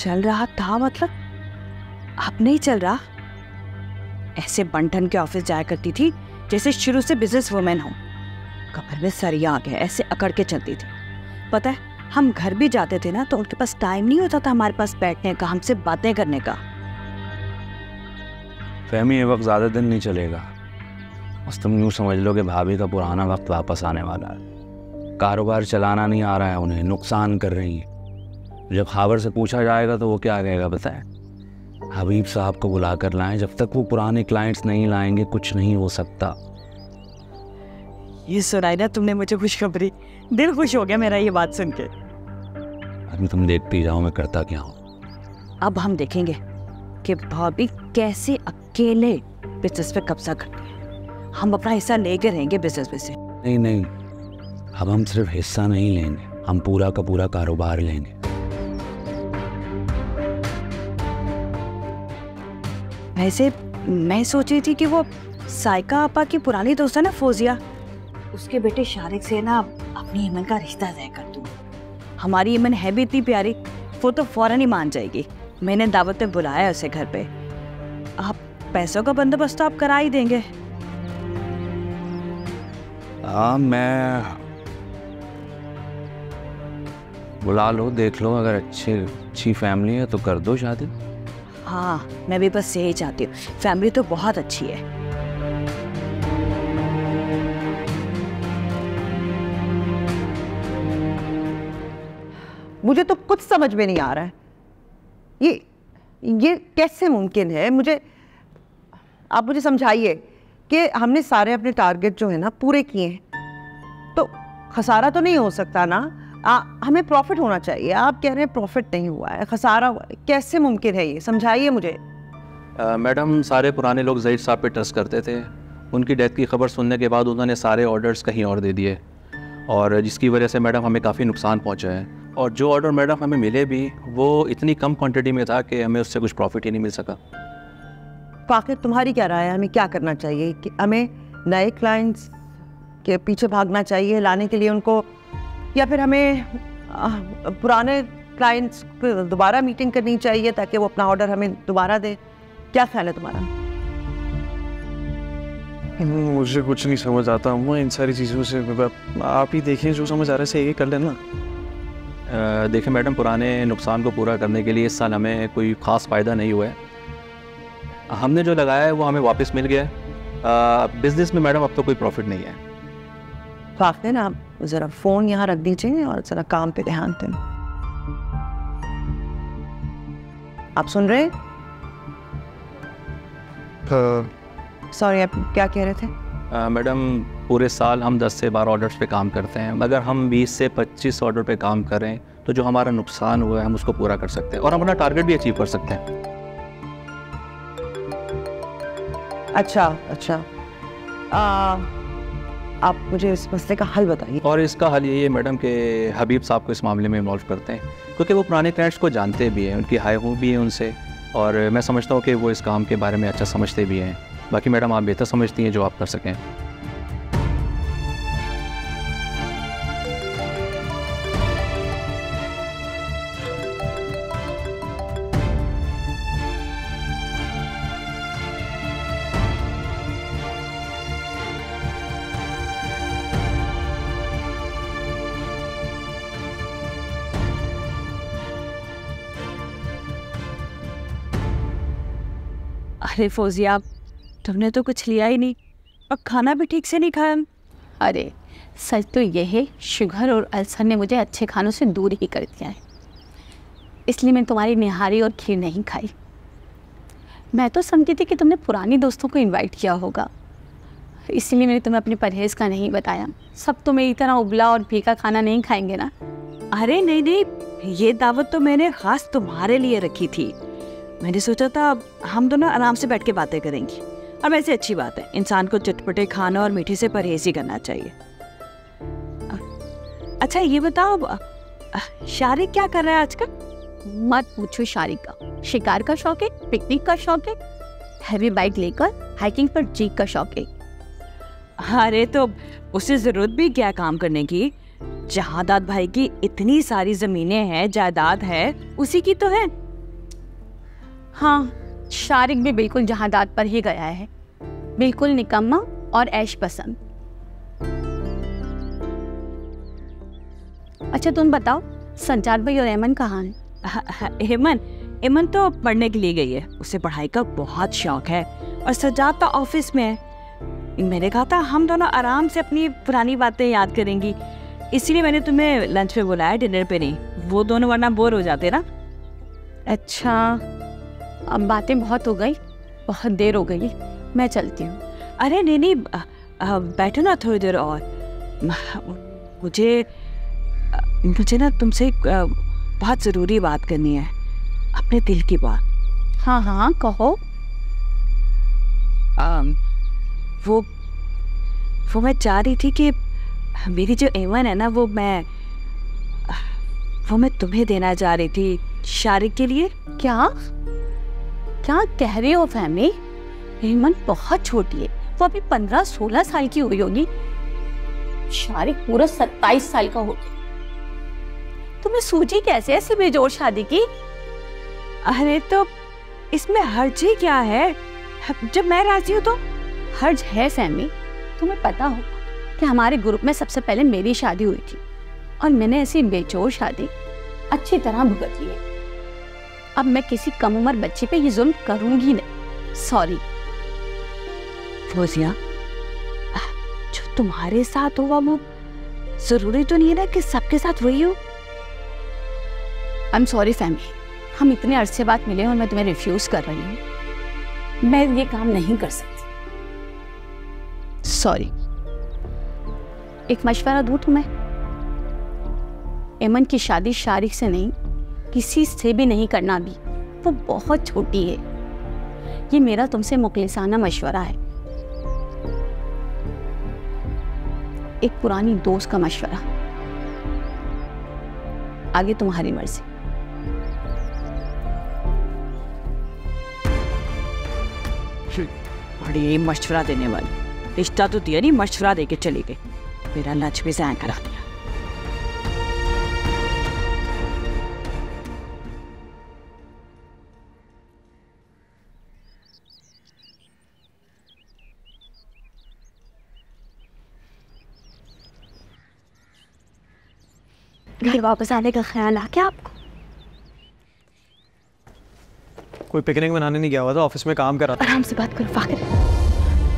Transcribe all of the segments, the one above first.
चल रहा था मतलब? अब नहीं चल रहा? ऐसे बंठन के ऑफिस जाया करती थी जैसे शुरू से बिजनेस वुमेन हो। कमर में सरिया आ गया, ऐसे अकड़ के चलती थी। पता है, हम घर भी जाते थे ना तो उनके पास टाइम नहीं होता था हमारे पास बैठने का, हमसे बातें करने का। फहमी, ये वक्त ज़्यादा दिन नहीं चलेगा। बस तुम यूँ समझ लो कि भाभी का पुराना वक्त वापस आने वाला है। कारोबार चलाना नहीं आ रहा है उन्हें, नुकसान कर रही है। जब खबर से पूछा जाएगा तो वो क्या कहेगा पता है? हबीब साहब को बुला कर लाएं, जब तक वो पुराने क्लाइंट्स नहीं लाएंगे कुछ नहीं हो सकता। ये सुनाई ना तुमने मुझे खुशखबरी, दिल खुश हो गया मेरा ये बात सुन के। अभी तुम देखती जाओ मैं करता क्या हूँ। अब हम देखेंगे कि भाभी कैसे अकेले बिजनेस पे कब्जा करती है। हम अपना हिस्सा लेके रहेंगे बिजनेस में से। नहीं नहीं, अब हम सिर्फ हिस्सा नहीं लेंगे, हम पूरा का पूरा कारोबार लेंगे। वैसे मैं सोच रही थी कि वो साइका आपा की पुरानी दोस्त है ना फौजिया, उसके बेटे शारिक से ना अपनी ईमन का रिश्ता तय कर दूँ। हमारी ईमन है भी इतनी प्यारी, वो तो फौरन ही मान जाएगी। मैंने दावत में बुलाया उसे घर पे। आप पैसों का बंदोबस्त तो आप करा ही देंगे। मैं बुला लो, देख लो, अगर अच्छी फैमिली है तो कर दो शादी। हाँ, मैं भी बस यही चाहती हूँ, फैमिली तो बहुत अच्छी है। मुझे तो कुछ समझ में नहीं आ रहा है, ये कैसे मुमकिन है? आप मुझे समझाइए कि हमने सारे अपने टारगेट जो है ना पूरे किए हैं, तो खसारा तो नहीं हो सकता ना? हमें प्रॉफिट होना चाहिए। आप कह रहे हैं प्रॉफिट नहीं हुआ है, खसारा हुआ है। कैसे मुमकिन है ये? समझाइए मुझे। मैडम, सारे पुराने लोग ज़हीर साहब पे ट्रस्ट करते थे। उनकी डेथ की खबर सुनने के बाद उन्होंने सारे ऑर्डर्स कहीं और दे दिए, और जिसकी वजह से मैडम हमें काफ़ी नुकसान पहुंचा है। और जो ऑर्डर मैडम हमें मिले भी वो इतनी कम क्वांटिटी में था कि हमें उससे कुछ प्रॉफिट ही नहीं मिल सका। तो आखिर तुम्हारी क्या राय है? हमें क्या करना चाहिए? कि हमें नए क्लाइंट्स के पीछे भागना चाहिए लाने के लिए उनको, या फिर हमें पुराने क्लाइंट्स को दोबारा मीटिंग करनी चाहिए ताकि वो अपना ऑर्डर हमें दोबारा दे? क्या ख्याल है तुम्हारा? मुझे कुछ नहीं समझ आता अम्मा इन सारी चीज़ों से। आप ही देखें, जो समझ आ रहा है सही कर लेना। देखें मैडम, पुराने नुकसान को पूरा करने के लिए इस साल हमें कोई ख़ास फ़ायदा नहीं हुआ है। हमने जो लगाया है वो हमें वापस मिल गया है। बिजनेस में मैडम अब तो कोई प्रॉफिट नहीं है। तो आखिर आप ज़रा फ़ोन यहाँ रख दीजिए और ज़रा काम पे ध्यान दें। आप सुन रहे हैं? सॉरी, आप क्या कह रहे थे? मैडम, पूरे साल हम 10 से 12 ऑर्डर्स पे काम करते हैं। अगर हम 20 से 25 ऑर्डर पे काम करें तो जो हमारा नुकसान हुआ है हम उसको पूरा कर सकते हैं और हम अपना टारगेट भी अचीव कर सकते हैं। अच्छा, आप मुझे इस मसले का हल बताइए। और इसका हल यही है मैडम कि हबीब साहब को इस मामले में इन्वॉल्व करते हैं, क्योंकि वो पुराने क्लाइंट्स को जानते भी हैं, उनकी हाई हूँ भी है उनसे, और मैं समझता हूँ कि वो इस काम के बारे में अच्छा समझते भी हैं। बाकी मैडम आप बेहतर समझती हैं जो आप कर सकें। अरे फौजिया, तुमने तो कुछ लिया ही नहीं और खाना भी ठीक से नहीं खाया। अरे सच तो यह है, शुगर और अल्सर ने मुझे अच्छे खानों से दूर ही कर दिया है, इसलिए मैं तुम्हारी निहारी और खीर नहीं खाई। मैं तो समझी थी कि तुमने पुरानी दोस्तों को इनवाइट किया होगा, इसलिए मैंने तुम्हें अपने परहेज़ का नहीं बताया। सब तो मेरी तरह उबला और फीका खाना नहीं खाएंगे ना। अरे नहीं, ये दावत तो मैंने खास तुम्हारे लिए रखी थी। मैंने सोचा था हम दोनों आराम से बैठ के बातें करेंगी, और वैसे अच्छी बात है, इंसान को चटपटे खाना और मीठे से परहेज ही करना चाहिए। अच्छा ये बताओ, शारिक क्या कर रहा है आजकल? मत पूछो शारिक का। शिकार का शौक है, पिकनिक का शौक है, हैवी बाइक लेकर हाइकिंग पर जीक का शौक है। अरे तो उसे जरूरत भी क्या काम करने की? जहादात भाई की इतनी सारी जमीनें हैं, जायदाद है, उसी की तो है। हाँ, शारिक भी बिल्कुल जहादात पर ही गया है, बिल्कुल निकम्मा और ऐश पसंद। अच्छा तुम बताओ, सज्जाद भाई और एमन कहाँ हैं? एमन तो पढ़ने के लिए गई है, उसे पढ़ाई का बहुत शौक है, और सज्जाद तो ऑफिस में है। मैंने कहा था हम दोनों आराम से अपनी पुरानी बातें याद करेंगी, इसीलिए मैंने तुम्हें लंच पे बुलाया, डिनर पे नहीं। वो दोनों वरना बोर हो जाते ना। अच्छा, अब बातें बहुत हो गई, बहुत देर हो गई, मैं चलती हूँ। अरे नहीं, बैठो ना थोड़ी देर और। मुझे ना तुमसे बहुत ज़रूरी बात करनी है, अपने दिल की बात। हाँ हाँ कहो। वो मैं चाह रही थी कि मेरी जो एवन है ना, वो मैं तुम्हें देना चाह रही थी शारिक के लिए। क्या क्या कह रही हो फहमी? एमन बहुत छोटी है, वो अभी 15-16 साल की हुई होगी, शारिक पूरा 27 साल का हो गया। तुम्हें सूझी कैसे ऐसी बेजोड़ शादी की? अरे तो इसमें हर्ज ही क्या है, जब मैं राजी हूँ तो। हर्ज है फहमी, तुम्हें पता होगा कि हमारे ग्रुप में सबसे पहले मेरी शादी हुई थी, और मैंने ऐसी बेजोड़ शादी अच्छी तरह भुगत ली है। अब मैं किसी कम उम्र बच्चे पे ये जुल्म करूंगी नहीं। सॉरी। फोजिया, जो तुम्हारे साथ हुआ वो जरूरी तो नहीं है ना कि सबके साथ वही हो। आई एम सॉरी फैमिली, हम इतने अरसे बाद मिले और मैं तुम्हें रिफ्यूज कर रही हूँ। मैं ये काम नहीं कर सकती, सॉरी। एक मशवरा दूँ तुम्हें? एमन की शादी शारिक से नहीं, किसी से भी नहीं करना भी, वो बहुत छोटी है। ये मेरा तुमसे मुखलिसाना मशवरा है, एक पुरानी दोस्त का मशवरा। आगे तुम्हारी मर्जी। बड़ी मशवरा देने वाली, रिश्ता तो दिया नहीं, मशवरा देके चली गई, मेरा लंच भी ज़ाया करा दिया। घर वापस आने का ख्याल आ क्या आपको? कोई पिकनिक मनाने नहीं गया हुआ था, ऑफिस में काम कर रहा था। आराम से बात करो फाकिर,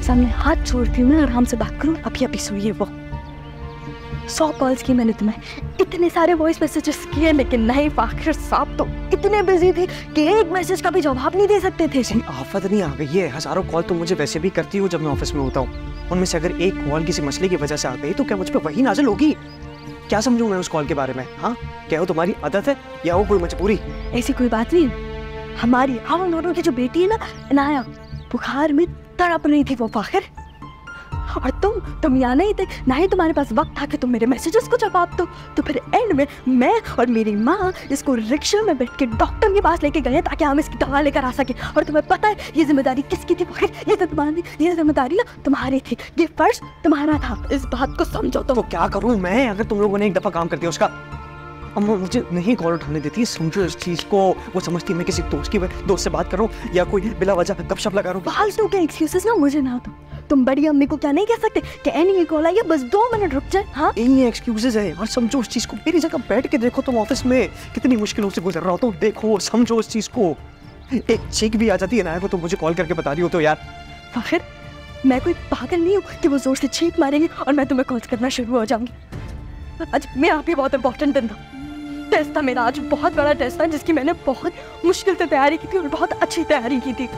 सामने हाथ छोड़ती हूँ मैं, आराम से बात करो। अभी अभी सुनिए, वो 100 कॉल्स की मैंने तुम्हें, इतने सारे वॉइस मैसेजेस किए, लेकिन नहीं फाकिर साहब तो इतने बिजी थे कि एक मैसेज का भी जवाब नहीं दे सकते थे। आफत नहीं आ गई है, हजारों कॉल तो मुझे वैसे भी करती हूँ जब मैं ऑफिस में होता हूँ, उनमें से अगर एक कॉल किसी मसले की वजह से आ गई तो क्या मुझ पर वही नाजिल होगी? क्या समझूं मैं उस कॉल के बारे में? हाँ, क्या वो तुम्हारी आदत है या वो कोई मजबूरी? ऐसी कोई बात नहीं, हमारी हम दोनों की जो बेटी है ना इनाया, बुखार में तड़प रही थी वो फाखिर, और तुम यहाँ नहीं थे, ना ही तुम्हारे पास वक्त था कि तुम मेरे मैसेजेस को जवाब दो। तो फिर एंड में मैं और मेरी माँ इसको रिक्शा में बैठ के डॉक्टर के पास लेके गए ताकि हम इसकी दवा लेकर आ सके। और तुम्हें पता है ये जिम्मेदारी किसकी थी फाखिर? ये जिम्मेदारी ना तुम्हारी थी, ये फर्ज तुम्हारा था, इस बात को समझो। तो क्या करूँ मैं? अगर तुम लोगों ने एक दफा काम कर दिया उसका, अम्मा मुझे नहीं कॉल उठाने देती, समझो इस चीज को। वो समझती है मैं किसी दोस्त से बात कर रहा हूँ या कोई बिला वजह गपशप लगा रहा हूँ। फालतू के एक्सक्यूजेस ना मुझे ना दो। तुम बड़ी अम्मी को क्या नहीं कह सकते कि एनी कॉल आई है, बस 2 मिनट रुक जाए? हाँ, यही एक्सक्यूजेस है यार, समझो उस चीज को। मेरी जगह बैठ के देखो, तुम ऑफिस में कितनी मुश्किलों से गुजर रहा हो, तो देखो समझो उस चीज को। एक चीख भी आ जाती है ना को, तो मुझे कॉल करके बता रही हो तो यार। फाखिर, मैं कोई पागल नहीं हूँ कि वो जोर से चीख मारेंगे और मैं तुम्हें कॉल करना शुरू हो जाऊंगी। आज मेरा भी बहुत इंपॉर्टेंट दिन था, टेस्ट था मेरा, आज बहुत बड़ा टेस्ट था जिसकी मैंने बहुत मुश्किल से तैयारी की थी और बहुत अच्छी तैयारी की थी।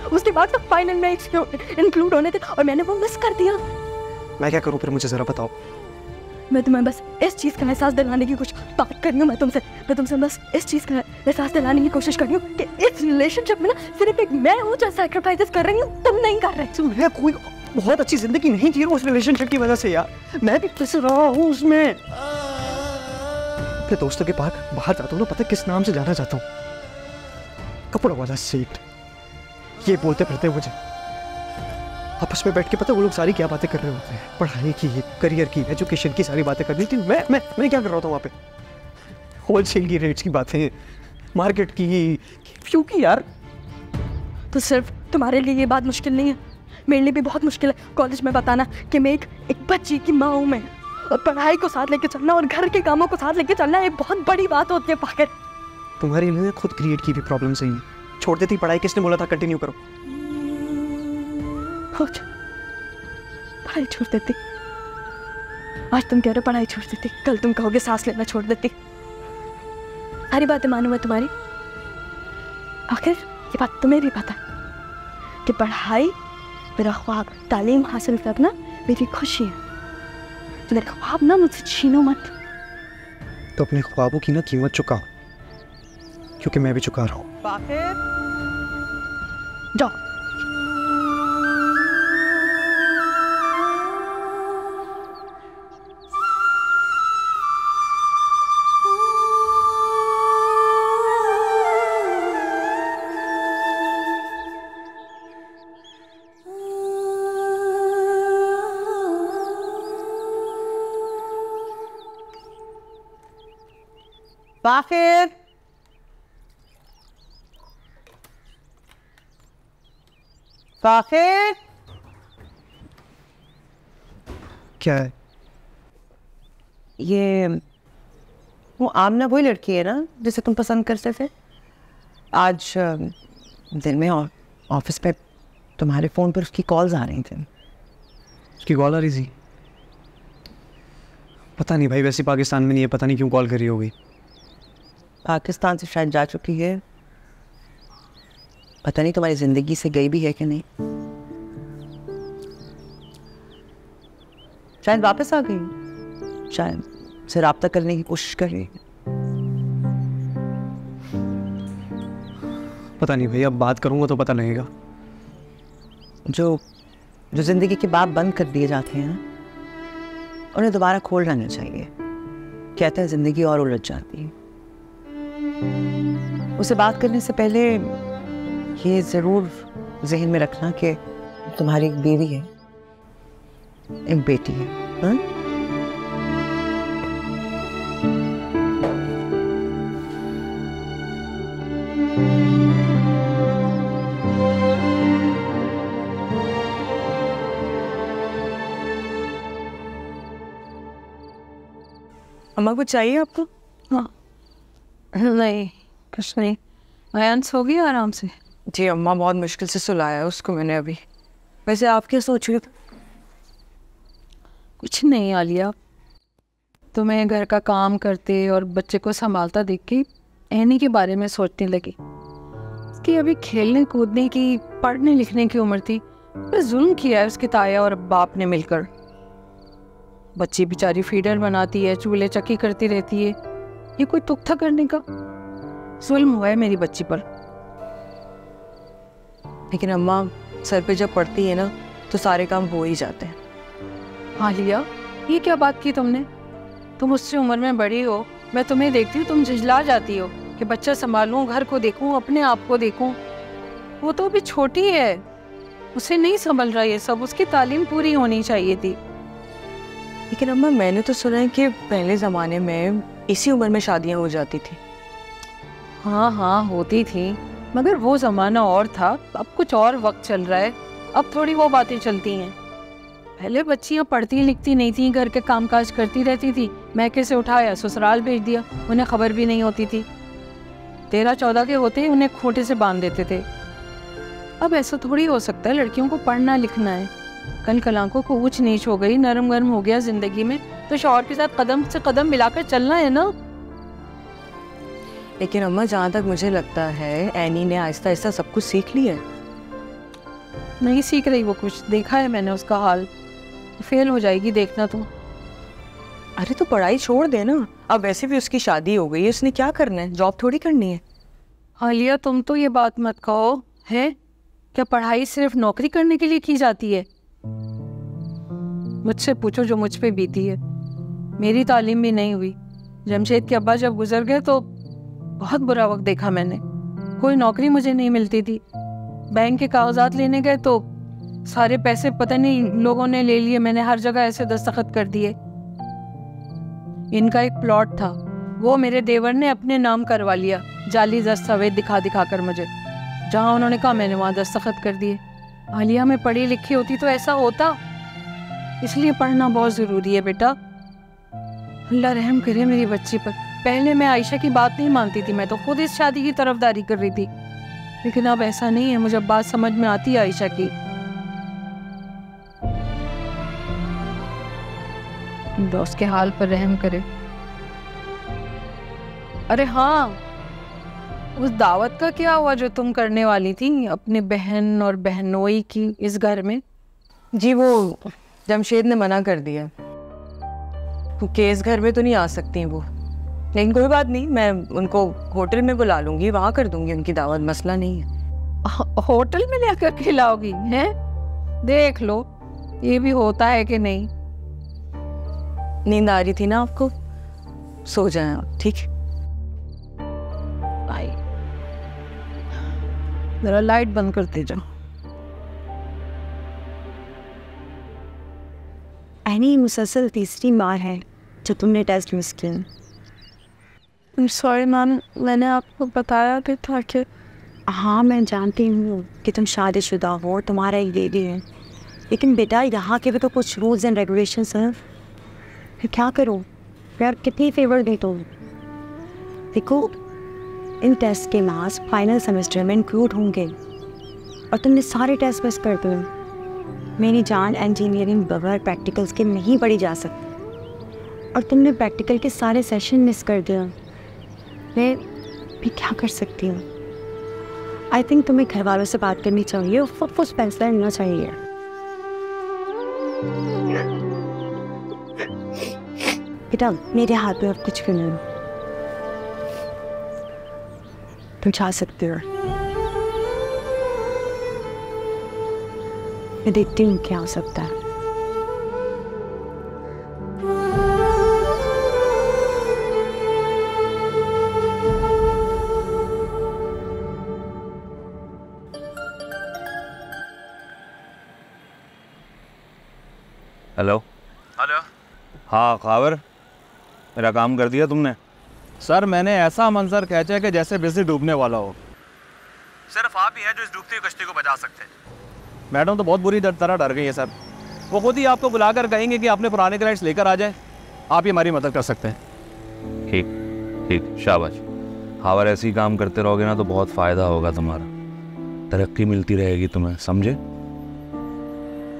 उसके बाद तो फाइनल में इंक्लूड होने थे और मैंने वो मिस कर दिया। मैं क्या करूं फिर, मुझे जरा बताओ। मैं तुम्हें बस इस चीज का एहसास दिलाने की कुछ बात कर रही हूँ। मैं तुमसे बस इस चीज का एहसास दिलाने की कोशिश कर रही हूँ कि इस रिलेशनशिप में ना सिर्फ एक मैं हूँ जो सैक्रिफाइसेस कर रही हूँ, तुम नहीं कर रहे। मैं कोई बहुत अच्छी जिंदगी नहीं जी रहा उस रिलेशनशिप की वजह से यार, मैं भी फंस रहा हूँ उसमें। अपने दोस्तों के पास बाहर जाता हूँ ना, पता किस नाम से जाना चाहता हूँ? कपड़ा वाला सेठ, ये बोलते फिरते मुझे। आपस में बैठ के पता वो लोग सारी क्या बातें कर रहे होते हैं, पढ़ाई की, करियर की, एजुकेशन की सारी बातें कर रही थी। मैं क्या कर रहा था वहाँ पे? होलसेल की रेट्स की बातें, मार्केट की, क्योंकि यार तो सिर्फ तुम्हारे लिए ये बात मुश्किल नहीं है, मेरे लिए भी बहुत मुश्किल है कॉलेज में बताना कि मैं एक बच्ची की माँ हूँ मैं, और पढ़ाई को साथ लेके चलना और घर के कामों को साथ लेके चलना एक बहुत बड़ी बात होती है फाखिर। तुम्हारे लिए खुद क्रिएट की भी प्रॉब्लम सही है। छोड़ देती पढ़ाई, किसने बोला था कंटिन्यू करो? पढ़ाई छोड़ देती, आज तुम कह रहे हो पढ़ाई छोड़ देती, कल तुम कहोगे सांस लेना छोड़ देती। सारी बातें मानूं मैं तुम्हारी, आखिर ये बात तुम्हें भी पता है कि पढ़ाई मेरा ख्वाब, तालीम हासिल करना मेरी खुशी है। तो मेरे ख्वाब ना मुझसे छीनो मत। तो अपने ख्वाबों की ना कीमत चुकाओ, क्योंकि मैं भी चुका रहा हूँ। जाओ। बाखिर, बाखिर, क्या है? ये वो आमना वही लड़की है ना जिसे तुम पसंद करते थे? आज दिन में ऑफिस पे तुम्हारे फ़ोन पर उसकी कॉल्स आ रही थी। उसकी कॉल आ रही थी? पता नहीं भाई, वैसे पाकिस्तान में नहीं है, पता नहीं क्यों कॉल करी होगी। पाकिस्तान से शायद जा चुकी है, पता नहीं तुम्हारी ज़िंदगी से गई भी है कि नहीं। शायद वापस आ गई, शायद से रब्ता करने की कोशिश कर रही है। पता नहीं भाई, अब बात करूंगा तो पता लगेगा। जो ज़िंदगी के बाब बंद कर दिए जाते हैं ना, उन्हें दोबारा खोल लेना चाहिए। कहते हैं ज़िंदगी और उलझ जाती है। उसे बात करने से पहले ये ज़रूर ज़हन में रखना कि तुम्हारी एक बेटी है, एक बेटी है। हाँ? अम्मा कुछ चाहिए आपको? हाँ नहीं कुछ नहीं, अयान सो गई आराम से। जी अम्मा, बहुत मुश्किल से सुलाया उसको मैंने अभी। वैसे आप क्या सोच रहे थे? कुछ नहीं आलिया, तुम्हें घर का काम करते और बच्चे को संभालता देख के एनी के बारे में सोचने लगी। उसकी अभी खेलने कूदने की, पढ़ने लिखने की उम्र थी, पर जुल्म किया है उसके ताया और बाप ने मिलकर। बच्ची बेचारी फीडर बनाती है, चूल्हे चक्की करती रहती है, ये कोई तुक था करने का? जुल्म हुआ है मेरी बच्ची पर। लेकिन अम्मा, सर पे जब पड़ती है ना तो सारे काम हो ही जाते हैं। आलिया, ये क्या बात की तुमने? तुम उससे उम्र में बड़ी हो, मैं तुम्हें देखती हूँ तुम झिझला जाती हो कि बच्चा संभालूं, घर को देखूं, अपने आप को देखूं। वो तो अभी छोटी है, उसे नहीं संभल रहा ये सब, उसकी तालीम पूरी होनी चाहिए थी। लेकिन अम्मा, मैंने तो सुना है कि पहले ज़माने में इसी उम्र में शादियाँ हो जाती थी। हाँ हाँ होती थी, मगर वो ज़माना और था, अब कुछ और वक्त चल रहा है, अब थोड़ी वो बातें चलती हैं। पहले बच्चियाँ पढ़ती लिखती नहीं थी, घर के कामकाज करती रहती थी, मैके से उठाया ससुराल भेज दिया, उन्हें खबर भी नहीं होती थी। 13-14 के होते ही उन्हें खूंटे से बांध देते थे। अब ऐसा थोड़ी हो सकता है, लड़कियों को पढ़ना लिखना है। कल कलांकों को ऊंच नीच हो गई, नरम गरम हो गया जिंदगी में, तो शौहर के साथ कदम से कदम मिलाकर चलना है ना। लेकिन अम्मा, जहाँ तक मुझे लगता है एनी ने आहिस्ता आहिस्ता सब कुछ सीख लिया है। नहीं सीख रही वो कुछ, देखा है मैंने उसका हाल, फेल हो जाएगी देखना तुम। अरे तो पढ़ाई छोड़ दे ना, अब वैसे भी उसकी शादी हो गई है, उसने क्या करना है, जॉब थोड़ी करनी है। आलिया, तुम तो ये बात मत कहो, है क्या पढ़ाई सिर्फ नौकरी करने के लिए की जाती है? मुझसे पूछो जो मुझ पे बीती है। मेरी तालीम भी नहीं हुई। जमशेद के अब्बा जब गुजर गए तो बहुत बुरा वक्त देखा मैंने, कोई नौकरी मुझे नहीं मिलती थी। बैंक के कागजात लेने गए तो सारे पैसे पता नहीं लोगों ने ले लिए, मैंने हर जगह ऐसे दस्तखत कर दिए। इनका एक प्लॉट था, वो मेरे देवर ने अपने नाम करवा लिया, जाली दस्तावेज दिखा दिखा कर मुझे। जहाँ उन्होंने कहा मैंने वहाँ दस्तखत कर दिए। आलिया में पढ़ी लिखी होती तो ऐसा होता, इसलिए पढ़ना बहुत ज़रूरी है बेटा। अल्लाह रहम करे मेरी बच्ची पर। पहले मैं आयशा की बात नहीं मानती थी, मैं तो खुद इस शादी की तरफदारी कर रही थी, लेकिन अब ऐसा नहीं है। मुझे बात समझ में आती है आयशा की। दोस्त के हाल पर रहम करे। अरे हाँ, उस दावत का क्या हुआ जो तुम करने वाली थी अपने बहन और बहनोई की इस घर में? जी वो जमशेद ने मना कर दिया क्योंकि इस घर में तो नहीं आ सकती वो, लेकिन कोई बात नहीं, मैं उनको होटल में बुला लूंगी, वहाँ कर दूंगी उनकी दावत, मसला नहीं है। होटल में लेकर खिलाओगी हैं? देख लो ये भी होता है कि नहीं। नींद आ रही थी ना आपको, सो जाएं आप, ठीक? आई जरा लाइट बंद करते जाओ। एनी मुसलसल तीसरी बार है जो तुमने टेस्ट मिस किया। सॉरी मैम, मैंने आपको बताया भी था कि हाँ मैं जानती हूँ कि तुम शादीशुदा हो, तुम्हारा एक बेबी है, लेकिन बेटा यहाँ के भी तो कुछ रूल्स एंड रेगुलेशंस हैं। फिर क्या करो यार, कितनी फेवर दे तुम। देखो इन टेस्ट के मार्क्स फाइनल सेमेस्टर में इंक्लूड होंगे और तुमने सारे टेस्ट मिस कर दिए। मेरी जान, इंजीनियरिंग बगैर प्रैक्टिकल्स के नहीं पढ़ी जा सकती और तुमने प्रैक्टिकल के सारे सेशन मिस कर दिया। मैं भी क्या कर सकती हूँ। आई थिंक तुम्हें घर वालों से बात करनी चाहिए और फुस फैसला लेना चाहिए। बेटा मेरे हाथ में अब कुछ भी नहीं, तुम जा सकते हो। मैं देखती हूँ क्या हो सकता है। Hello hello. हाँ खावर, मेरा काम कर दिया तुमने? सर मैंने ऐसा मंजर खींचा है कि जैसे बिजली डूबने वाला हो। सिर्फ आप ही हैं जो इस डूबती हुई कश्ती को बचा सकते हैं। मैडम तो बहुत बुरी तरह डर गई है सर, वो खुद ही आपको बुलाकर कहेंगे कि अपने पुराने क्लाइंट्स लेकर आ जाए, आप ही हमारी मदद कर सकते हैं। ठीक ठीक, शाबाश। खावर ऐसे ही काम करते रहोगे ना तो बहुत फ़ायदा होगा तुम्हारा, तरक्की मिलती रहेगी तुम्हें, समझे?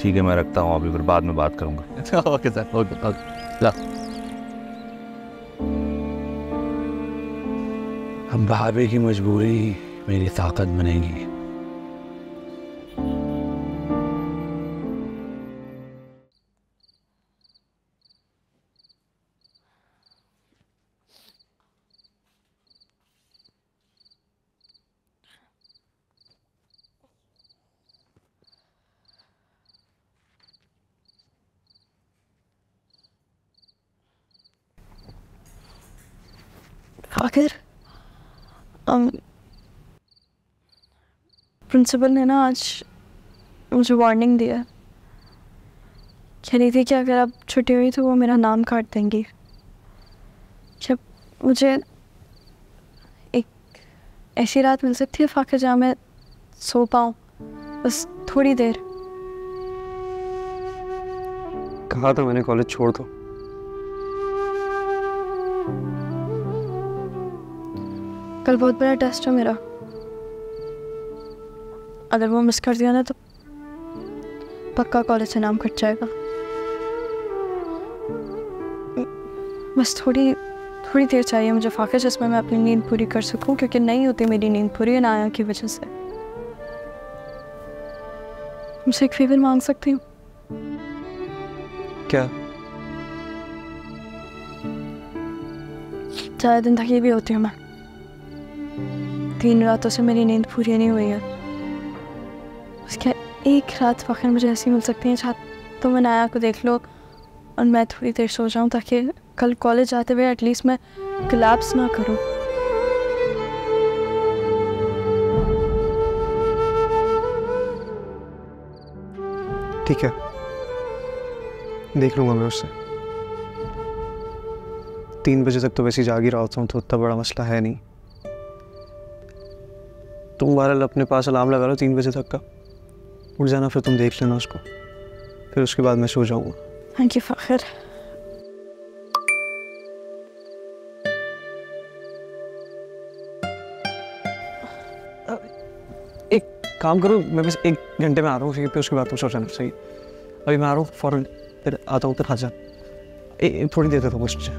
ठीक है मैं रखता हूँ अभी, फिर बाद में बात करूँगा। Okay sir, okay okay. अब भाभी की मजबूरी मेरी ताकत बनेगी। आखिर प्रिंसिपल ने ना आज मुझे वार्निंग दिया, कह रही थी कि अगर अब छुट्टी हुई तो वो मेरा नाम काट देंगी। जब मुझे एक ऐसी रात मिल सकती है फाखिर जहाँ मैं सो पाऊँ बस थोड़ी देर। कहा था मैंने कॉलेज छोड़ दो। कल बहुत बड़ा टेस्ट है मेरा, अगर वो मिस कर दिया ना तो पक्का कॉलेज से नाम कट जाएगा। बस थोड़ी देर चाहिए मुझे फाकिर, जिसमें मैं अपनी नींद पूरी कर सकूं, क्योंकि नहीं होती मेरी नींद पूरी अनाया की वजह से। मुझसे एक फेवर मांग सकती हूँ? क्या? ज़्यादा दिन थकी भी होती हूँ मैं, 3 रातों से मेरी नींद पूरी नहीं हुई है। उसके एक रात फाखिर मुझे ऐसी मिल सकती है जहाँ तुम अनाया को देख लो और मैं थोड़ी देर सो जाऊँ, ताकि कल कॉलेज जाते हुए एटलीस्ट मैं कोलैप्स ना करूँ। ठीक है, देख लूँगा मैं उससे। 3 बजे तक तो वैसे ही जाग ही रहा होता हूँ, तो उतना बड़ा मसला है नहीं। तुम बहरहाल अपने पास अलार्म लगा लो 3 बजे तक का, उठ जाना, फिर तुम देख लेना उसको, फिर उसके बाद मैं सो जाऊँगा। Thank you फ़ाखिर। एक काम करो, मैं बस 1 घंटे में आ रहा हूँ, फिर उसके बाद तुम सो जाना। सही, अभी मैं आ रहा हूँ फ़ौरन, फिर आता हूँ, फिर आ जा, थोड़ी देर तक बस।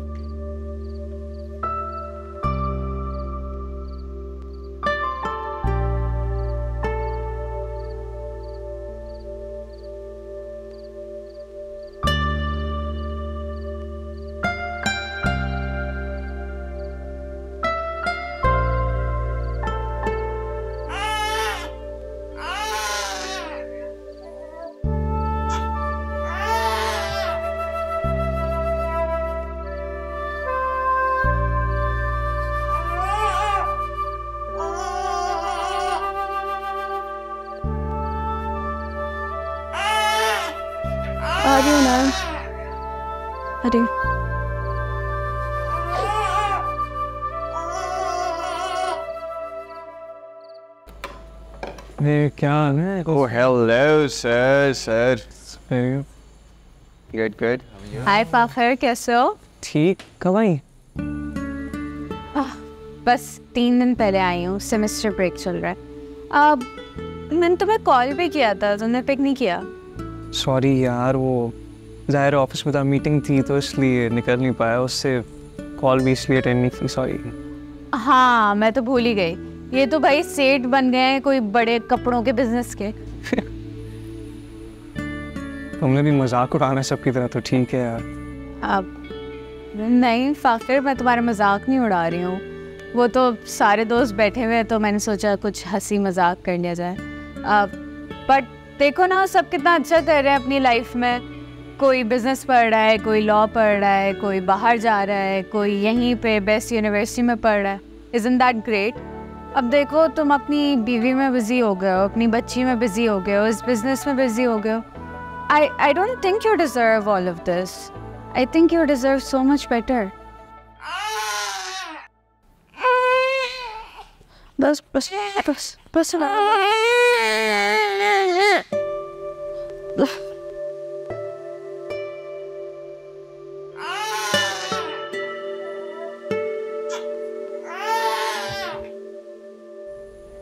आ रही हूँ ना। अरे क्या है? Oh, hello, sir. Good. हाय फ़ाखिर, कैसे हो? ठीक, कब आई? बस 3 दिन पहले आई हूँ, सेमेस्टर ब्रेक चल रहा है। अब मैंने तुम्हें कॉल भी किया था, तुमने पिक नहीं किया। सॉरी यार, वो ज़ाहिर ऑफिस में था, मीटिंग थी तो इसलिए निकल नहीं पाया, उससे कॉल भी इसलिए अटेंड नहीं की, सॉरी। हाँ, मैं तो भूल ही गई, ये तो भाई सेठ बन गए हैं कोई बड़े कपड़ों के बिजनेस के। तुमने भी मजाक उड़ाना सबकी तरह, तो ठीक है यार। अब नहीं फ़ाखिर, मैं तुम्हारा मजाक नहीं उड़ा रही हूँ, वो तो सारे दोस्त बैठे हुए हैं तो मैंने सोचा कुछ हंसी मजाक कर लिया जाए। बट देखो ना, सब कितना अच्छा कर रहे हैं अपनी लाइफ में, कोई बिजनेस पढ़ रहा है, कोई लॉ पढ़ रहा है, कोई बाहर जा रहा है, कोई यहीं पे बेस्ट यूनिवर्सिटी में पढ़ रहा है। Isn't that great? अब देखो, तुम अपनी बीवी में बिजी हो गए हो, अपनी बच्ची में बिजी हो गए हो, इस बिजनेस में बिजी हो गए हो। I don't think you deserve all of this. I think you deserve so much better. बस ना।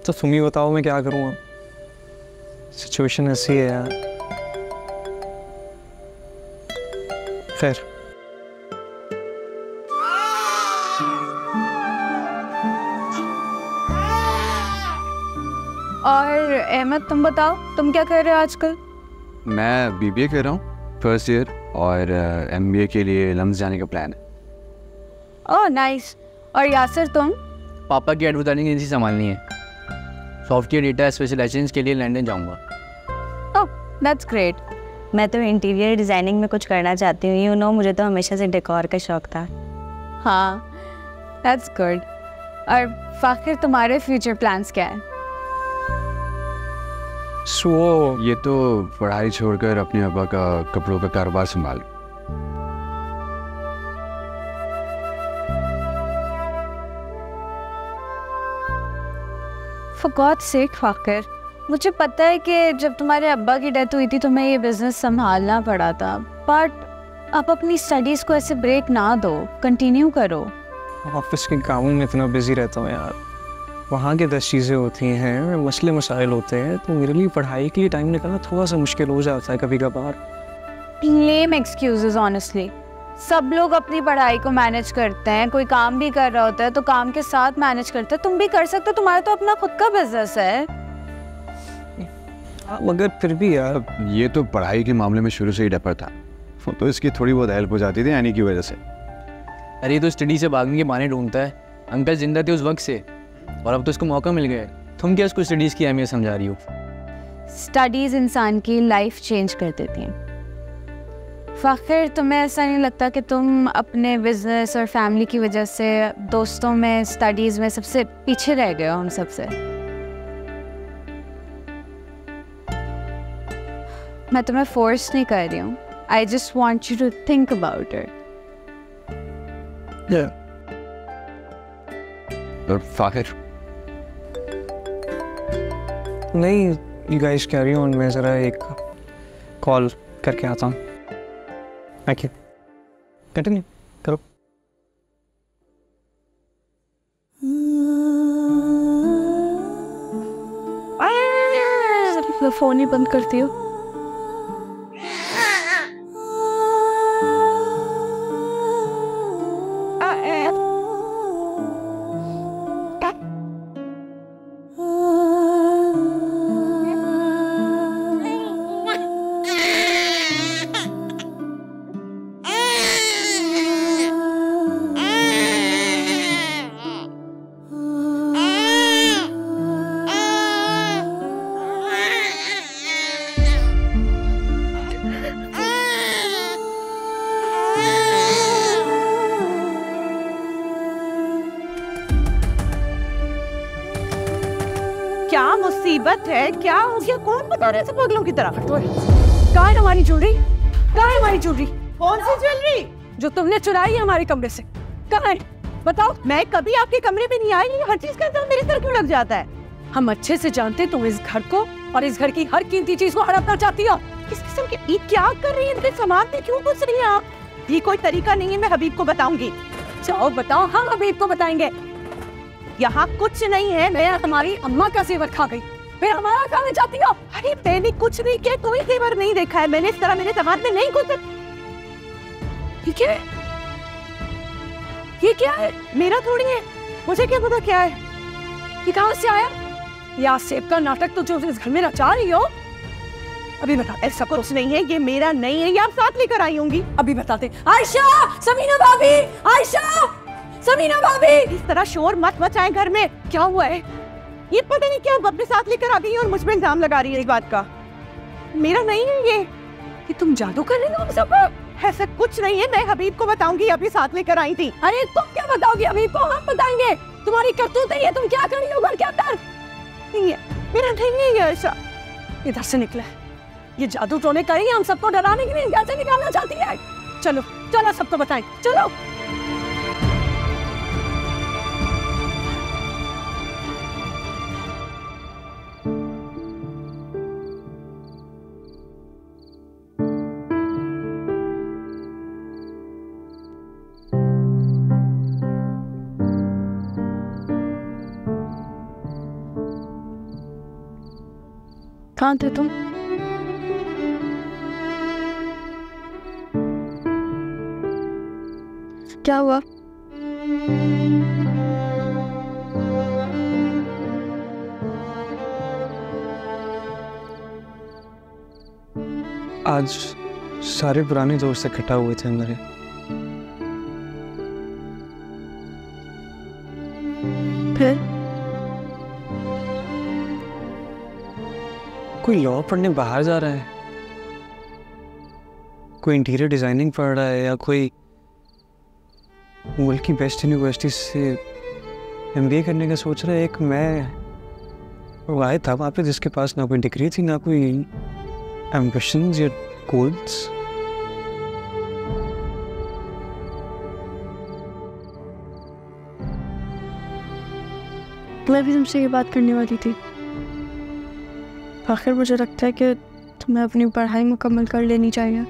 तो तुम ही बताओ मैं क्या करूँ अब, सिचुएशन ऐसी है यार। फिर और अहमद, तुम बताओ, तुम क्या कर रहे हो आजकल? मैं BBA कर रहा हूँ, फर्स्ट ईयर, और MBA के लिए लम्स जाने का प्लान है। Oh nice. और यासिर, तुम? पापा की एडवर्टाइजिंग एजेंसी संभालनी है, सॉफ्टवेयर डेटा स्पेशलाइजेशन के लिए लंदन जाऊंगा। Oh that's great. मैं तो इंटीरियर डिज़ाइनिंग में कुछ करना चाहती हूँ, यू नो, मुझे तो हमेशा से डेकोर का शौक था। हाँ, दैट्स गुड। और फ़ाखिर, तुम्हारे फ्यूचर प्लान्स क्या है? ये तो पढ़ाई छोड़कर अपने अब्बा का कपड़ों का कारोबार संभाल। For God's sake फ़ाखिर, मुझे पता है कि जब तुम्हारे अब्बा की डेथ हुई थी तुम्हें ये बिज़नेस संभालना पड़ा था, बट अब अपनी स्टडीज़ को ऐसे ब्रेक ना दो, कंटिन्यू करो। ऑफिस के कामों में इतना बिजी रहता हूँ यार, वहाँ के 10 चीज़ें होती हैं, मसले मसाइल होते हैं, तो मेरे लिए पढ़ाई के लिए टाइम निकालना थोड़ा सा मुश्किल हो जाता है कभी कभार। लेम एक्सक्यूजेस ऑनेस्टली। सब लोग अपनी पढ़ाई को मैनेज करते हैं, कोई काम भी कर रहा होता है तो काम के साथ मैनेज करते हैं, तुम भी कर सकते हो, तुम्हारा तो अपना खुद का बिजनेस है। मगर फिर भी यार, ये तो पढ़ाई के मामले में शुरू से ही डपर था, तो इसकी थोड़ी बहुत हेल्प हो जाती थी यानी की वजह से। अरे तो स्टडी से भागने के बहाने ढूंढता है, अंकल जिंदा थे उस वक्त से और अब तो उसको मौका मिल गया है। तुम क्या उसको स्टडीज़ की अहमियत समझा रही हो? स्टडीज़ इंसान की लाइफ चेंज कर देती हैं। फ़ाखिर, तुम्हें ऐसा नहीं लगता कि तुम अपने बिजनेस और फैमिली की वजह से दोस्तों में, स्टडीज़ में सबसे पीछे रह गए हो हम सबसे? मैं तुम्हें फोर्स नहीं कर रही हूँ, I just want you to think about it. और फ़ाखिर, नहीं, यू गाइस कैरी ऑन, मैं ज़रा एक कॉल करके आता हूँ। ओके, कंटिन्यू करो। मैं फ़ोन ही बंद करती हूँ। क्या मुसीबत है? क्या हो गया? कौन बता रहे थे पगलों की तरह? कहाँ है हमारी ज्वेलरी? कहाँ है हमारी ज्वेलरी? कौन सी ज्वेलरी? जो तुमने चुराई है हमारे कमरे से, कहाँ है? बताओ। मैं कभी आपके कमरे में नहीं आई, हर चीज का इल्जाम मेरे सर क्यों लग जाता है? हम अच्छे से जानते तुम इस घर को और इस घर की हर कीमती चीज को हड़पना चाहती हो। किस किस्म के ये क्या कर रही है? इनके सामान पे क्यों घुस रही हैं आप? ये कोई तरीका नहीं है, मैं हबीब को बताऊंगी। जाओ बताओ। हम हबीब को बताएंगे। यहाँ कुछ नहीं है। मैं हमारी अम्मा का जेवर खा गई, फिर हमारा खाना चाहती हो? अरे मैंने कुछ नहीं किया, कोई जेवर नहीं देखा है मैंने, इस तरह मेरे सामान में नहीं घुसे। ये क्या है? ये क्या है? मेरा थोड़ी है, मुझे क्या पता क्या है? ये कहाँ से आया? या सेब का नाटक तो जो इस घर में रचा रही हो। अभी बता। ऐसा कुछ नहीं है, ये मेरा नहीं है, ये आप साथ लेकर आई होंगी। अभी बताते। आयशा, समीना भाभी, आयशा, समीना भाभी। इस तरह शोर मत मचाएं घर में। क्या हुआ है? ये पता नहीं क्या अपने साथ लेकर आ गई है और मुझ पे इल्जाम लगा रही है इस बात का। मेरा नहीं है ये तुम जादू कर रही हो हम सब? ऐसा कुछ नहीं है, मैं हबीब को बताऊंगी, अभी साथ लेकर आई थी। अरे तुम क्या बताओगी हबीब को? हम बताएंगे। तुम्हारी करतूत है ये, तुम क्या कर रही हो घर के अंदर? नहीं है, मेरा नहीं है ये ऐसा। इधर से निकले। ये जादू टोने का ही हम सबको डराने के लिए घर से निकालना चाहती है। चलो चलो सबको बताएं, चलो। कहाँ थे तुम? क्या हुआ? आज सारे पुराने दोस्त इकट्ठा हुए थे मेरे। फिर कोई लॉ पढ़ने बाहर जा रहा है, कोई इंटीरियर डिजाइनिंग पढ़ रहा है, या कोई मुल्क की बेस्ट यूनिवर्सिटी से एमबीए करने का सोच रहा है। एक मैं वो आया था वहाँ पे जिसके पास ना कोई डिग्री थी, ना कोई एम्बिशंस या गोल्स। मैं भी तुमसे ये बात करने वाली थी। आखिर मुझे लगता है कि तुम्हें अपनी पढ़ाई मुकम्मल कर लेनी चाहिए।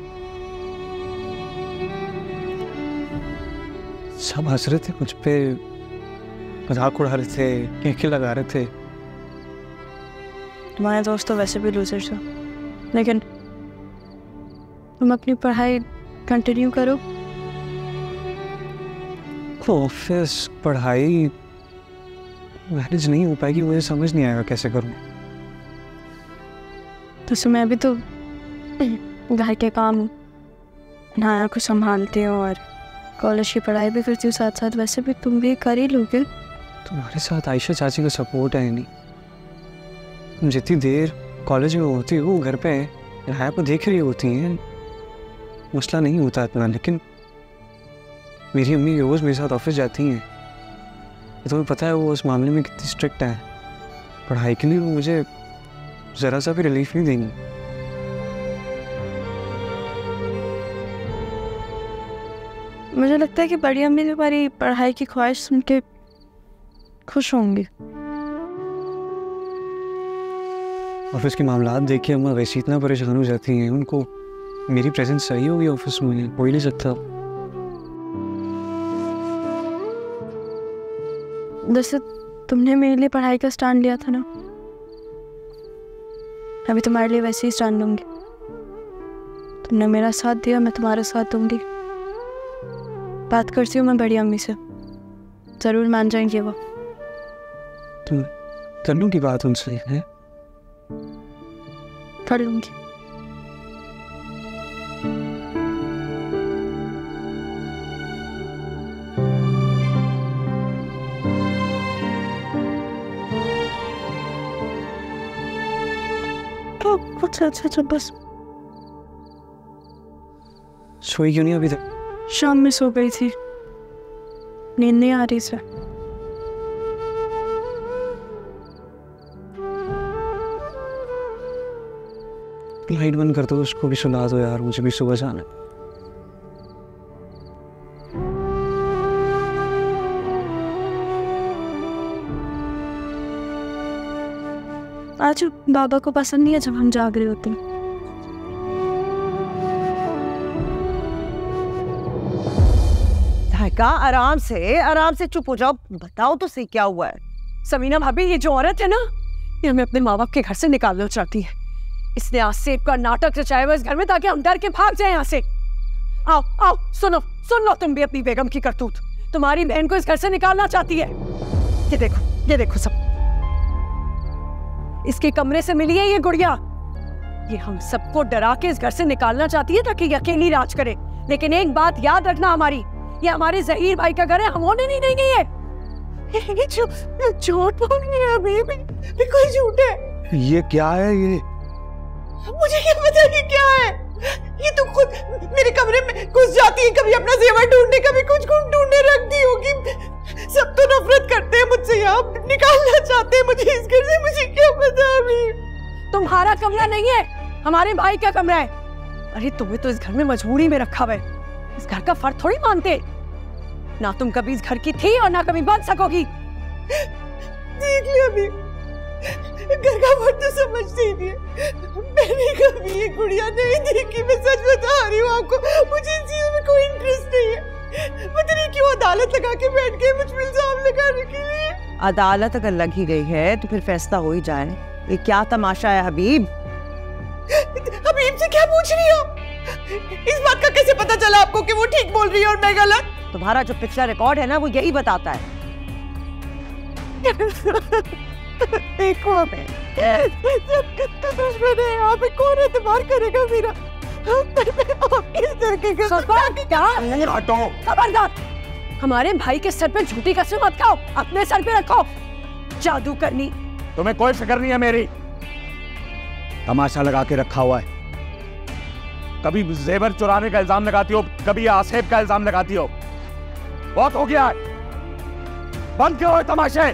सब हंस रहे थे मुझ पे, मजाक उड़ा रहे थे, केके लगा रहे थे। तुम्हारे दोस्त तो वैसे भी लूजर थे, लेकिन तुम अपनी पढ़ाई कंटिन्यू करो। ऑफिस पढ़ाई मैनेज नहीं हो पाएगी, मुझे समझ नहीं आएगा कैसे करूँ। तो मैं भी तो घर के काम नाया को संभालती हूँ और कॉलेज की पढ़ाई भी करती हूँ साथ साथ। वैसे भी तुम भी कर ही लोगे। तुम्हारे साथ आयशा चाची का सपोर्ट है नहीं। तुम जितनी देर कॉलेज में होती हो घर पे नाया को देख रही होती हैं, मसला नहीं होता इतना। लेकिन मेरी अम्मी रोज़ मेरे साथ ऑफिस जाती हैं, तुम्हें पता है वो उस मामले में कितनी स्ट्रिक्ट है। पढ़ाई के लिए वो मुझे ज़रा सा भी रिलीफ नहीं देंगी। मुझे लगता है कि बड़ी अम्मी तुम्हारी पढ़ाई की ख्वाहिश सुन के खुश होंगी। ऑफिस के मामलात देख के अम्मा वैसे इतना परेशान हो जाती हैं, उनको मेरी प्रेजेंस चाहिए होगी ऑफिस में, हो ही नहीं सकता। जैसे तुमने मेरे लिए पढ़ाई का स्टैंड लिया था ना, अभी तुम्हारे लिए वैसे ही स्टैंड लूंगी। तुमने मेरा साथ दिया, मैं तुम्हारा साथ दूंगी। बात करती हूँ मैं बड़ी अम्मी से, ज़रूर मान जाएंगे वो। तुम तन्नू की बात उनसे है? कर लूंगी। अच्छा बस। सोई क्यों नहीं अभी तक? शाम में सो गई थी, नींद नहीं आ रही से। लाइट बंद कर दो, उसको भी सुला दो यार, मुझे भी सुबह जाना है। आज बाबा को पसंद नहीं है जब हम जाग रहे होते हैं। आराम से चुप हो जाओ, बताओ तो सही क्या हुआ है। समीना भाभी, ये जो औरत है ना, ये हमें अपने माँ बाप के घर से निकालना चाहती है। इसने आसिफ का नाटक रचाया हुआ इस घर में ताकि हम डर के भाग जाएं यहाँ से। आओ आओ, सुन लो तुम भी अपनी बेगम की करतूत। तुम्हारी बहन को इस घर से निकालना चाहती है। ये देखो सब, इसके कमरे से मिली है ये गुड़िया। ये हम सबको डरा के इस घर से निकालना चाहती है ताकि अकेली राज करे। लेकिन एक बात याद रखना हमारी, ये हमारे जहीर भाई का घर है, हम होने नहीं देंगे। ये झूठ बोल रही है अभी भी कोई झूठ है। ये क्या है? ये मुझे क्या पता ये क्या है। ये तो खुद मेरे कमरे में घुस जाती है, कभी अपना जेवर ढूंढने, कभी कुछ ढूंढने रखती होगी। सब तो नफरत करते हैं मुझसे, यहाँ निकालना चाहते हैं मुझे इस घर से। मुझे क्या पता अभी। तुम्हारा कमरा नहीं है, हमारे भाई का कमरा है। अरे तुम्हें तो इस घर में मजबूरी में रखा हुआ है, इस घर का फर्क थोड़ी मानते। ना तुम कभी इस घर की थी और ना कभी बन सकोगी। देख लिया अभी, घर का फर्क तो समझती नहीं है। मैंने कभी ये गुड़िया नहीं देखी, मैं सच बता रही हूँ आपको। मुझे इस चीज में कोई इंटरेस्ट नहीं है। पता नहीं क्यों अदालत लगा के बैठ गए मुझ पर इल्जाम लगाने के लिए। अदालत अगर लगी गई है तो फिर फैसला हो ही जाए। ये क्या तमाशा है हबीब? हबीब से क्या पूछ रही हो? इस बात का कैसे पता चला आपको कि वो ठीक बोल रही है और मैं गलत? तुम्हारा जो पिछला रिकॉर्ड है ना, वो यही बताता है। देखो हमें, दुश्मन है यहाँ पे, कौन एतबार करेगा मेरा? खबरदार, हमारे भाई के सर पे झूठी कसम मत खाओ, अपने सर पे रखो। जादू करनी तुम्हें कोई फिक्र नहीं है मेरी। तमाशा लगा के रखा हुआ है। कभी जेवर चुराने का इल्जाम लगाती हो, कभी आसिफ का इल्जाम लगाती हो। बहुत हो गया है, बंद करो तमाशे।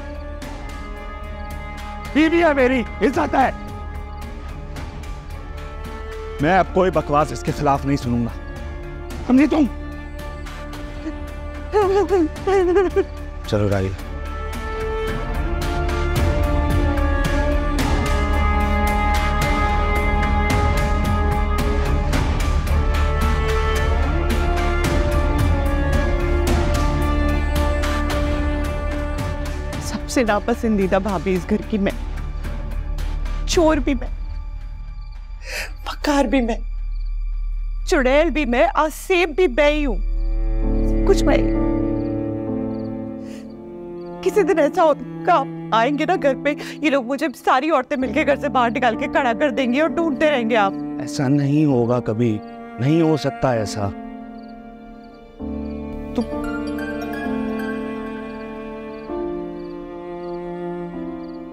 बीवी है मेरी, इज्जत है। मैं अब कोई बकवास इसके खिलाफ नहीं सुनूंगा, समझी तुम? चलो राहिल। सबसे नापसंदीदा भाभी इस घर की मैं, चोर भी मैं, फकार भी मैं, चुड़ैल भी मैं, आसेब भी मैं ही हूं। कुछ मैं। किसी दिन ऐसा होगा आएंगे ना घर पे, ये लोग मुझे सारी औरतें मिलकर घर से बाहर निकाल के खड़ा कर देंगे और ढूंढते रहेंगे आप। ऐसा नहीं होगा, कभी नहीं हो सकता ऐसा।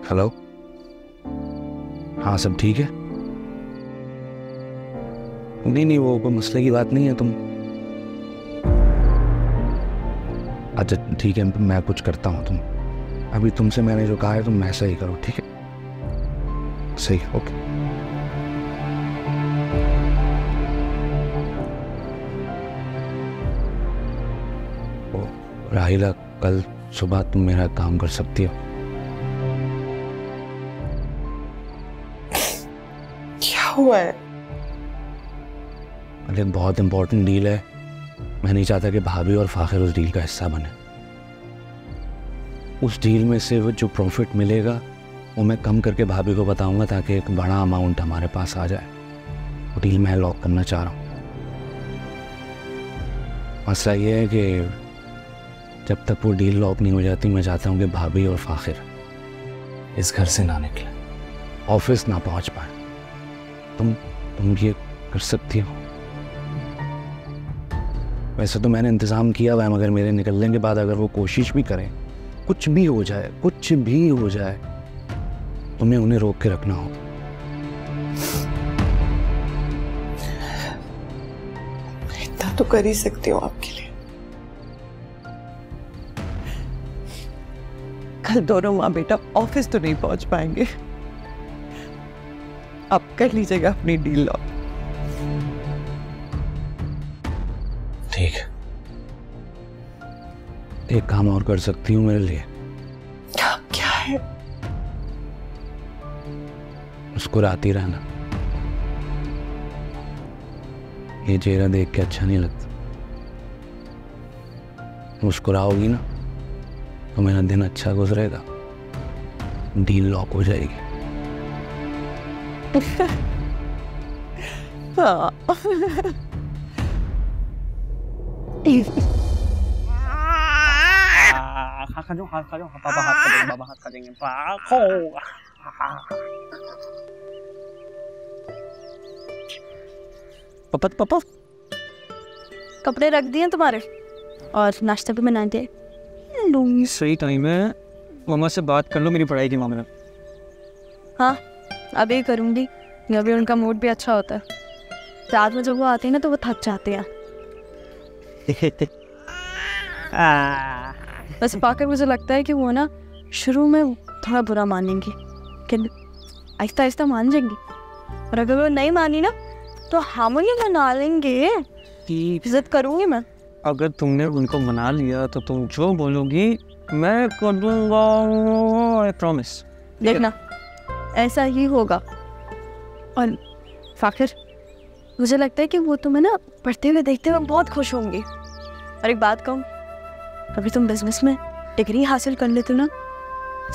हेलो, हाँ सब ठीक है? नहीं वो कोई मसले की बात नहीं है। तुम अच्छा ठीक है, मैं कुछ करता हूँ। तुम अभी तुमसे मैंने जो कहा है तुम ऐसा ही करो, ठीक है? सही, ओके। ओ राहिला, कल सुबह तुम मेरा काम कर सकती हो? हुआ है? अरे बहुत इंपॉर्टेंट डील है, मैं नहीं चाहता कि भाभी और फाखिर उस डील का हिस्सा बने। उस डील में से वो जो प्रॉफिट मिलेगा वो मैं कम करके भाभी को बताऊंगा ताकि एक बड़ा अमाउंट हमारे पास आ जाए। वो डील मैं लॉक करना चाह रहा हूँ। मसला ये है कि जब तक वो डील लॉक नहीं हो जाती मैं चाहता हूँ कि भाभी और फाखिर इस घर से ना निकले, ऑफिस ना पहुँच पाए। तुम ये कर सकती हो? वैसे तो मैंने इंतज़ाम किया हुआ है, मगर मेरे निकलने के बाद अगर वो कोशिश भी करें, कुछ भी हो जाए, कुछ भी हो जाए, तुम्हें उन्हें रोक के रखना होगा। इतना तो कर ही सकती हूँ आपके लिए। कल दोनों माँ बेटा ऑफिस तो नहीं पहुंच पाएंगे, आप कर लीजिएगा अपनी डील लॉक। ठीक है, एक काम और कर सकती हूँ मेरे लिए। क्या है? मुस्कुराती रहना। ये चेहरा देख के अच्छा नहीं लगता। मुस्कुराओगी ना तो मेरा दिन अच्छा गुजरेगा, डील लॉक हो जाएगी। हाँ। खा जाओ, हाथ खा जाओ, पापा हाथ खा देंगे, बाबा हाथ खा देंगे। पापा पापा कपड़े रख दिए तुम्हारे और नाश्ता भी बना दिए। सही टाइम है, मम्मा से बात कर लो मेरी पढ़ाई के मामले में। हाँ अभी करूँगी, अभी उनका मूड भी अच्छा होता है। रात में जब वो आते हैं ना तो वो थक जाते हैं। बस पाकर मुझे लगता है कि वो ना शुरू में थोड़ा बुरा मानेंगी, लेकिन आहिस्ता आहिस्ता मान जाएंगी। और अगर वो नहीं मानी ना तो हम उन्हें मना लेंगे। इज्जत करूँगी मैं। अगर तुमने उनको मना लिया तो तुम जो बोलोगी मैं कर दूंगा, आई प्रॉमिस। देखना ऐसा ही होगा। और फाखिर मुझे लगता है कि वो तुम्हें ना पढ़ते हुए देखते हुए बहुत खुश होंगी। और एक बात कहूँ, अभी तुम बिजनेस में डिग्री हासिल कर लेते हो ना,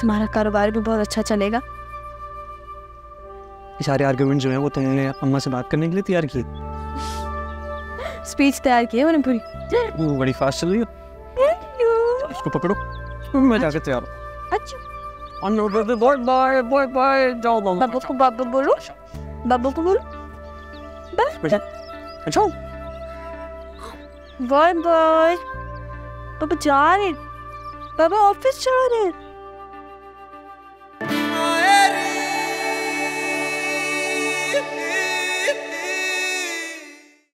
तुम्हारा कारोबार भी बहुत अच्छा चलेगा। ये सारे आर्गुमेंट जो है वो तुमने अम्मा से बात करने के लिए तैयार किए? स्पीच तैयार की है मैंने पूरी। वो बड़ी फास्ट चल रही है। इसको पकड़ो, मैं जाके तैयार हूँ। अच्छा बाय बाय बाय बाय, जाओ मम्मा। बाबू को बाबू बोलो, बाबू को बोलो बाय। अच्छा बाय बाय। पापा जा रहे, पापा ऑफिस जा रहे।